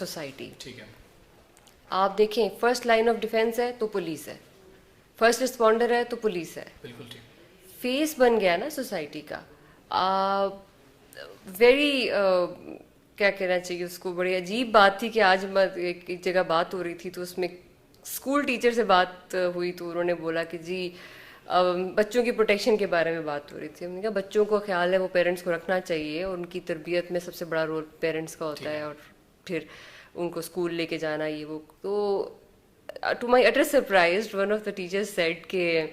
Society. ٹھیک ہے. آپ دیکھیں فرسٹ لائن آف ڈیفینس ہے تو پولیس ہے, فرسٹ رسپونڈر ہے تو پولیس ہے. بالکل ٹھیک. فیس بن گیا نا سوسائٹی کا. ویری کیا کہنا چاہیے اس کو, بڑی عجیب بات تھی کہ آج ایک جگہ بات ہو رہی تھی تو اس میں اسکول ٹیچر سے بات ہوئی تو انہوں نے بولا کہ جی بچوں کی پروٹیکشن کے بارے میں بات ہو رہی تھی. ہم نے کہا بچوں کو خیال ہے وہ پیرنٹس کو رکھنا چاہیے, اور ان کی تربیت میں سب سے بڑا رول پیرنٹس کا ہوتا ہے, اور پھر ان کو اسکول لے کے جانا یہ وہ. تو to my utter surprised one of the teachers said کہ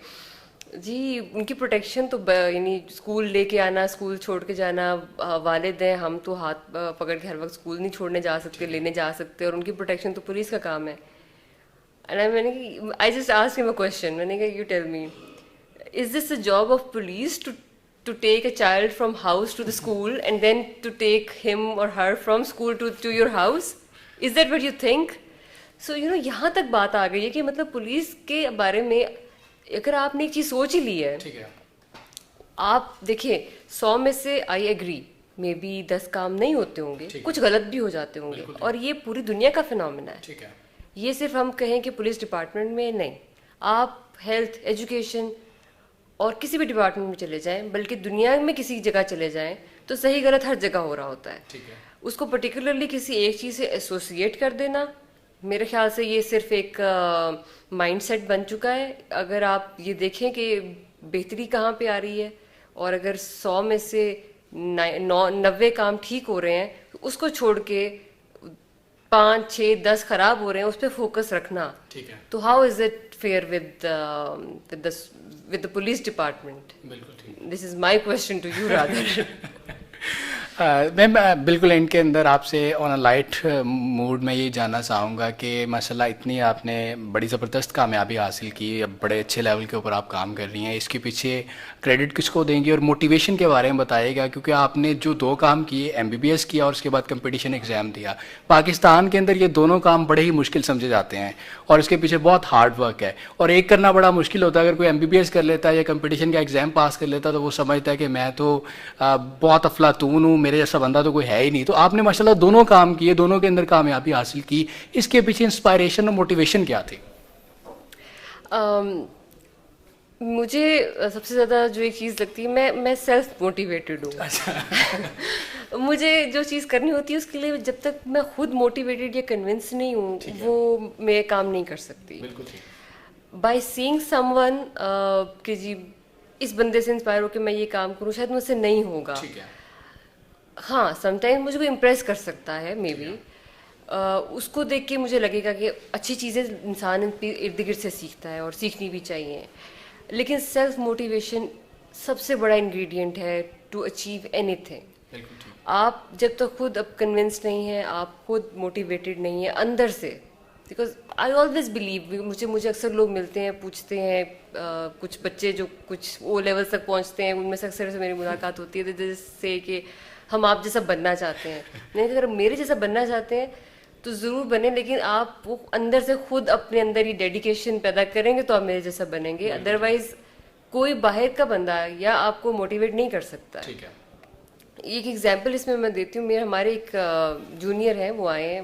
جی ان کی پروٹیکشن تو یعنی اسکول لے کے آنا, اسکول چھوڑ کے جانا والد ہیں, ہم تو ہاتھ پکڑ کے ہر وقت اسکول نہیں چھوڑنے جا سکتے, لینے جا سکتے, اور ان کی پروٹیکشن تو پولیس کا کام ہے. میں نے آئی جسٹ آسک ہم اے کوسچن, میں نے کہا you tell me, is this a job of police to take a child from house to the school and then to take him or her from school to your house? Is that what you think? So یہاں تک بات آ گئی ہے کہ مطلب police کے بارے میں اگر آپ نے ایک چیز سوچ ہی لی ہے, آپ دیکھیں 100 میں سے آئی ایگری مے بی 10 کام نہیں ہوتے ہوں گے, کچھ غلط بھی ہو جاتے ہوں گے, اور یہ پوری دنیا کا فینومینا ہے. یہ صرف ہم کہیں کہ پولیس ڈپارٹمنٹ میں نہیں, آپ ہیلتھ, ایجوکیشن اور کسی بھی ڈپارٹمنٹ میں چلے جائیں, بلکہ دنیا میں کسی جگہ چلے جائیں تو صحیح غلط ہر جگہ ہو رہا ہوتا ہے. اس کو پرٹیکولرلی کسی ایک چیز سے ایسوسیٹ کر دینا میرے خیال سے یہ صرف ایک مائنڈ سیٹ بن چکا ہے. اگر آپ یہ دیکھیں کہ بہتری کہاں پہ آ رہی ہے, اور اگر 100 میں سے 90 کام ٹھیک ہو رہے ہیں تو اس کو چھوڑ کے 5, 6, 10 خراب ہو رہے ہیں, اس پہ فوکس رکھنا. تو how is it fair with the police department? This is my question to you rather. میم بالکل اینڈ کے اندر آپ سے آن اے لائٹ موڈ میں یہ جاننا چاہوں گا کہ ماشاء اللہ اتنی آپ نے بڑی زبردست کامیابی حاصل کی, اب بڑے اچھے لیول کے اوپر آپ کام کر رہی ہیں, اس کے پیچھے کریڈٹ کس کو دیں گے, اور موٹیویشن کے بارے میں بتائیے گا, کیونکہ آپ نے جو 2 کام کیے, MBBS کیا اور اس کے بعد کمپٹیشن ایگزام دیا. پاکستان کے اندر یہ دونوں کام بڑے ہی مشکل سمجھے جاتے ہیں اور اس کے پیچھے بہت ہارڈ ورک ہے, اور ایک کرنا بڑا مشکل ہوتا ہے. اگر کوئی MBBS کر لیتا ہے یا کمپٹیشن کا ایگزام پاس کر لیتا تو وہ سمجھتا ہے کہ میں تو بہت افلاطون ہوں, میرے جیسا بندہ تو کوئی ہے ہی نہیں. تو آپ نے ماشاءاللہ دونوں کام کیے, دونوں کے اندر کامیابی حاصل کی, اس کے پیچھے انسپائریشن اور موٹیویشن کیا تھی؟ مجھے سب سے زیادہ جو ایک چیز لگتی ہے, میں سیلف موٹیویٹڈ ہوں. مجھے جو چیز کرنی ہوتی ہے اس کے لیے جب تک میں خود موٹیویٹڈ یا کنونس نہیں ہوں وہ میں کام نہیں کر سکتی. بائی سینگ سم ون کہ جی اس بندے سے انسپائر ہو کہ میں یہ کام کروں, شاید مجھ سے نہیں ہوگا. ہاں سم ٹائم مجھے کوئی امپریس کر سکتا ہے مے بی, اس کو دیکھ کے مجھے لگے گا کہ اچھی چیزیں انسان ارد گرد سے سیکھتا ہے اور سیکھنی بھی چاہیے. لیکن سیلف موٹیویشن سب سے بڑا انگریڈینٹ ہے ٹو اچیو اینی تھنگ. آپ جب تک خود اب کنونس نہیں ہیں, آپ خود موٹیویٹڈ نہیں ہیں اندر سے, بیکاز آئی آلویز بلیو, مجھے اکثر لوگ ملتے ہیں پوچھتے ہیں, کچھ بچے جو کچھ او لیول تک پہنچتے ہیں ان میں سے اکثر سے میری ملاقات ہوتی ہے جس سے کہ ہم آپ جیسا بننا چاہتے ہیں. نہیں اگر میرے جیسا بننا چاہتے ہیں تو ضرور بنیں, لیکن آپ وہ اندر سے خود اپنے اندر یہ ڈیڈیکیشن پیدا کریں گے تو آپ میرے جیسا بنیں گے. ادروائز کوئی باہر کا بندہ یا آپ کو موٹیویٹ نہیں کر سکتا. ایک ایگزامپل اس میں میں دیتی ہوں. میرے ہمارے ایک جونیئر ہیں, وہ آئے ہیں,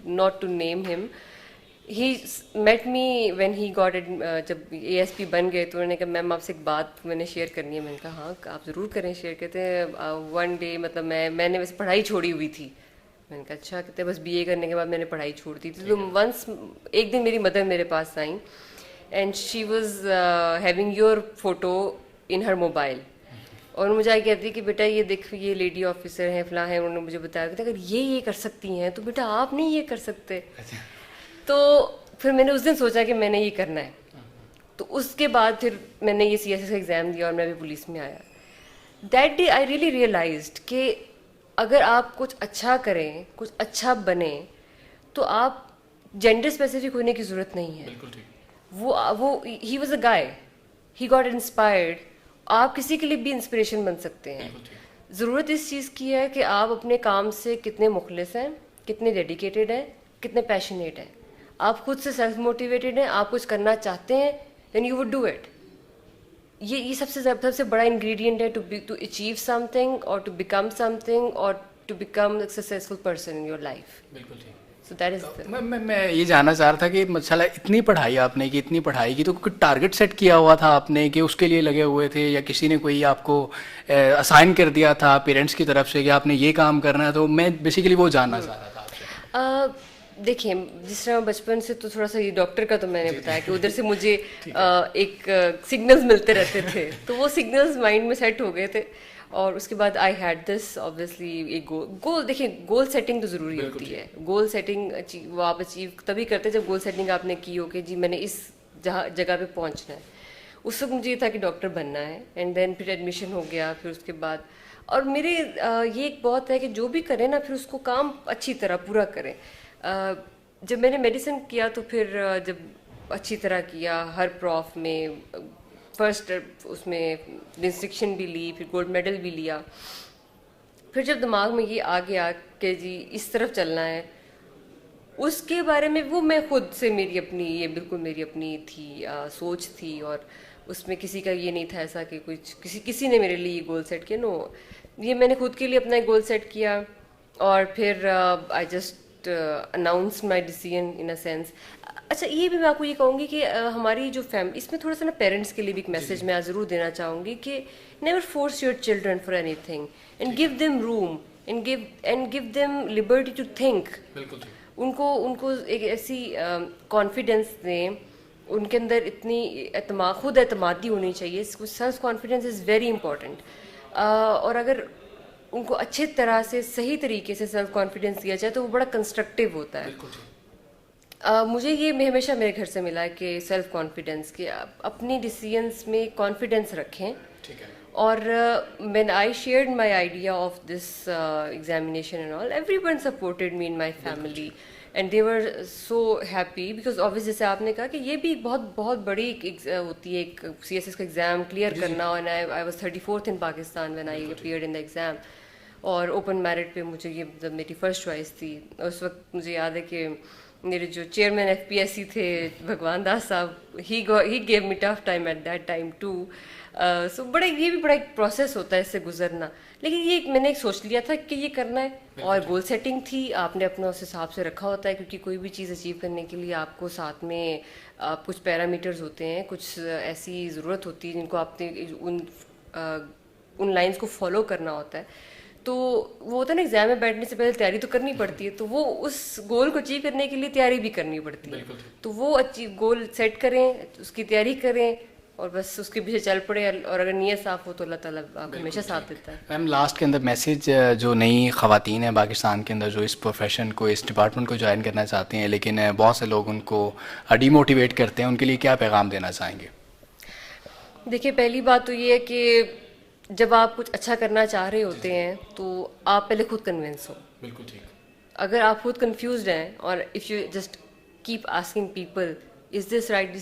not to name him, he met me when he got جب ASP بن گئے تو انہوں نے کہا میم آپ سے ایک بات میں نے شیئر کرنی ہے. میں نے کہا ہاں آپ ضرور کریں شیئر. کہتے ہیں ون ڈے مطلب میں نے ویسے پڑھائی چھوڑی ہوئی تھی. میں نے کہا اچھا. کہتے ہیں بس BA کرنے کے بعد میں نے پڑھائی چھوڑ دی تھی. تو ونس ایک دن میری مدر میرے پاس آئیں and she was having your photo in Hare mobile, اور مجھے آئی کہتی کہ بیٹا یہ دیکھ یہ لیڈی آفیسر ہیں فلاں ہیں, انہوں نے مجھے بتایا کہ اگر یہ کر سکتی ہیں تو بیٹا آپ نہیں یہ کر سکتے. تو پھر میں نے اس دن سوچا کہ میں نے یہ کرنا ہے. تو اس کے بعد پھر میں نے یہ CSS کا ایگزام دیا اور میں بھی پولیس میں آیا. That day I really realized کہ اگر آپ کچھ اچھا کریں, کچھ اچھا بنیں, تو آپ جینڈر اسپیسیفک ہونے کی ضرورت نہیں ہے. وہ he was a guy, he got inspired. آپ کسی کے لیے بھی انسپریشن بن سکتے ہیں. ضرورت اس چیز کی ہے کہ آپ اپنے کام سے کتنے مخلص ہیں, کتنے ڈیڈیکیٹڈ ہیں, کتنے پیشنیٹ ہیں. آپ خود سے سیلف موٹیویٹڈ ہیں, آپ کچھ کرنا چاہتے ہیں, then you would do it. یہ سب سے بڑا انگریڈینٹ ہے ٹو اچیو سم تھنگ اور ٹو بیکم سم تھنگ اور to become a successful person in your life. بالکل ٹھیک. So that is میں یہ جاننا چاہ رہا تھا کہ مسئلہ اتنی پڑھائی آپ نے کی، اتنی پڑھائی کی، تو کوئی ٹارگٹ سیٹ کیا ہوا تھا آپ نے کہ اس کے لیے لگے ہوئے تھے، یا کسی نے کوئی آپ کو اسائن کر دیا تھا پیرنٹس کی طرف سے کہ آپ نے یہ کام کرنا ہے؟ تو میں بیسیکلی وہ جاننا چاہ رہا تھا آپ سے. دیکھیں جس طرح بچپن سے تو تھوڑا سا یہ ڈاکٹر کا تو میں نے بتایا کہ ادھر سے مجھے ایک سگنلز ملتے رہتے تھے، تو وہ سگنلز مائنڈ میں سیٹ ہو گئے تھے. اور اس کے بعد آئی ہیڈ دس اوبویسلی ایک گول. دیکھیں گول سیٹنگ تو ضروری ہوتی ہے. گول سیٹنگ وہ آپ اچیو تبھی کرتے جب گول سیٹنگ آپ نے کی ہو کہ جی میں نے اس جگہ پہ پہنچنا ہے. اس وقت مجھے یہ تھا کہ ڈاکٹر بننا ہے، اینڈ دین پھر ایڈمیشن ہو گیا. پھر اس کے بعد اور میرے یہ ایک بہت ہے کہ جو بھی کریں نا پھر اس کو کام اچھی طرح پورا کریں. جب میں نے میڈیسن کیا تو پھر جب اچھی طرح کیا، ہر پروف میں فرسٹ اس میں ڈسٹنکشن بھی لی، پھر گولڈ میڈل بھی لیا. پھر جب دماغ میں یہ آ گیا کہ جی اس طرف چلنا ہے، اس کے بارے میں وہ میں خود سے میری اپنی یہ بالکل میری اپنی تھی سوچ تھی. اور اس میں کسی کا یہ نہیں تھا ایسا کہ کچھ کسی نے میرے لیے یہ گول سیٹ کیا. نو، یہ میں نے خود کے لیے اپنا ایک گول سیٹ کیا. اور پھر I just announce my decision in a sense. اچھا یہ بھی میں آپ کو یہ کہوں گی کہ ہماری جو فیملی، اس میں تھوڑا سا نا پیرنٹس کے لیے بھی ایک میسج میں ضرور دینا چاہوں گی کہ never force your children for anything, and give them room, and give them liberty to think. ان کو ایک ایسی کانفیڈینس دیں، ان کے اندر اتنی خود اعتمادی ہونی چاہیے. Self confidence is very important. اور اگر ان کو اچھے طرح سے صحیح طریقے سے سیلف کانفیڈینس دیا جائے تو وہ بڑا کنسٹرکٹیو ہوتا ہے. مجھے یہ ہمیشہ میرے گھر سے ملا ہے کہ سیلف کانفیڈینس، کہ اپنی ڈیسیژنس میں کانفیڈینس رکھیں. اور when I shared my idea of this examination and all, everyone supported me in my family and they were so happy because obviously جیسے آپ نے کہا کہ یہ بھی بہت بڑی ہوتی ہے ایک CSS کا ایگزام کلیئر کرنا. and I was 34th in Pakistan when I appeared in the exam. اور اوپن میرٹ پہ مجھے یہ میری فرسٹ چوائس تھی. اس وقت مجھے یاد ہے کہ میرے جو چیئرمین FPSC تھے بھگوان داس صاحب، he gave me tough time at that time too. سو یہ بھی بڑا ایک پروسیس ہوتا ہے اس سے گزرنا. لیکن یہ میں نے ایک سوچ لیا تھا کہ یہ کرنا ہے. اور گول سیٹنگ تھی، آپ نے اپنا اس حساب سے رکھا ہوتا ہے، کیونکہ کوئی بھی چیز اچیو کرنے کے لیے آپ کو ساتھ میں کچھ پیرامیٹرز ہوتے ہیں، کچھ ایسی ضرورت ہوتی ہے جن کو آپ نے ان لائنس کو فالو کرنا ہوتا ہے. تو وہ ہوتا ہے نا ایگزام میں بیٹھنے سے پہلے تیاری تو کرنی پڑتی ہے، تو وہ اس گول کو اچیو کرنے کے لیے تیاری بھی کرنی پڑتی ہے. تو وہ گول سیٹ کریں، اس کی تیاری کریں اور بس اس کے پیچھے چل پڑے. اور اگر نیت صاف ہو تو اللہ تعالیٰ آپ کو ہمیشہ ساتھ دیتا ہے. میم لاسٹ کے اندر میسیج جو نئی خواتین ہیں پاکستان کے اندر جو اس پروفیشن کو، اس ڈپارٹمنٹ کو جوائن کرنا چاہتی ہیں لیکن بہت سے لوگ ان کو ڈی موٹیویٹ کرتے ہیں، ان کے لیے کیا پیغام دینا چاہیں گے؟ دیکھیے پہلی بات تو یہ ہے کہ جب آپ کچھ اچھا کرنا چاہ رہے ہوتے ہیں تو آپ پہلے خود کنونس ہو. بالکل ٹھیک. اگر آپ خود کنفیوزڈ ہیں اور if you just keep asking people is this right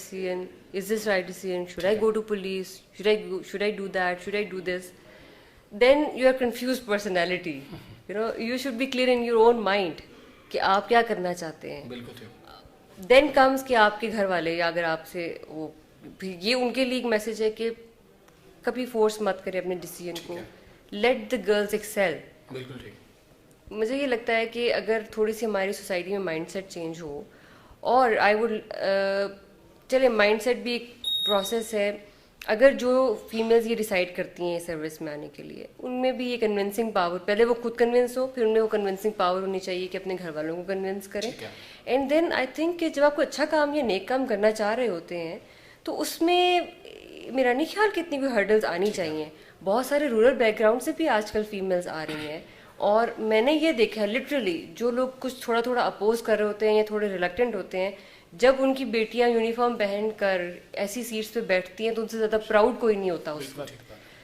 decision, should I go to police, should I do that, should I do this, then you are confused personality. You should be clear in your own mind کہ آپ کیا کرنا چاہتے ہیں. then comes کہ آپ کے گھر والے، یا اگر آپ سے وہ، یہ ان کے لیے ایک میسج ہے کہ کبھی فورس مت کرے اپنے ڈیسیژن کو. let the girls excel. مجھے یہ لگتا ہے کہ اگر تھوڑی سی ہماری سوسائٹی میں مائنڈ سیٹ چینج ہو، اور آئی وڈ چلے مائنڈ سیٹ بھی ایک پروسیس ہے. اگر جو فیمیلز یہ ڈیسائیڈ کرتی ہیں سروس میں آنے کے لیے، ان میں بھی یہ کنونسنگ پاور، پہلے وہ خود کنونس ہو، پھر ان میں وہ کنونسنگ پاور ہونی چاہیے کہ اپنے گھر والوں کو کنونس کریں. اینڈ دین آئی تھنک کہ جب آپ کو اچھا کام یا نیک کام کرنا چاہ رہے ہوتے ہیں تو اس میں میرا نہیں خیال کہ اتنی کوئی ہرڈلز آنی چاہیے. بہت سارے رورل بیک گراؤنڈ سے بھی آج کل فیمیلز آ رہی ہیں، اور میں نے یہ دیکھا ہے لٹرلی جو لوگ کچھ تھوڑا اپوز کر رہے ہوتے ہیں یا تھوڑے ریلیکٹنٹ ہوتے ہیں، جب ان کی بیٹیاں یونیفارم پہن کر ایسی سیٹس پہ بیٹھتی ہیں تو ان سے زیادہ پراؤڈ کوئی نہیں ہوتا اس وقت.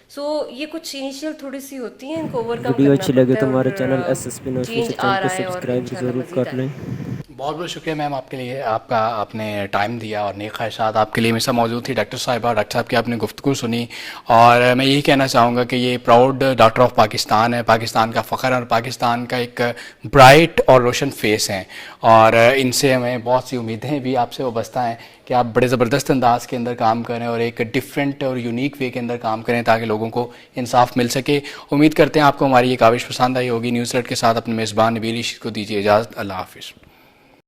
سو یہ کچھ انیشیل تھوڑی سی ہوتی ہیں، ان کو اوور کم ویڈیو اچھی لگے تو ہمارے چینل SSP نوٹیفیکیشن چینل کو سبسکرائب ضرور کر لیں. بہت بہت شکریہ میم آپ کے لیے، آپ نے ٹائم دیا اور نیک خواہشات آپ کے لیے ہمیشہ موجود تھی. ڈاکٹر صاحبہ، ڈاکٹر صاحب کی آپ نے گفتگو سنی، اور میں یہی کہنا چاہوں گا کہ یہ پراؤڈ ڈاکٹر آف پاکستان ہے، پاکستان کا فخر اور پاکستان کا ایک برائٹ اور روشن فیس ہیں. اور ان سے ہمیں بہت سی امیدیں بھی آپ سے وابستہ ہیں کہ آپ بڑے زبردست انداز کے اندر کام کریں اور ایک ڈفرینٹ اور یونیک وے کے اندر کام کریں تاکہ لوگوں کو انصاف مل سکے. امید کرتے ہیں آپ کو ہماری یہ کاوش پسند آئی ہوگی. نیوز لیٹ کے ساتھ اپنے میزبان نبیل رشید کو دیجیے اجازت. اللہ حافظ.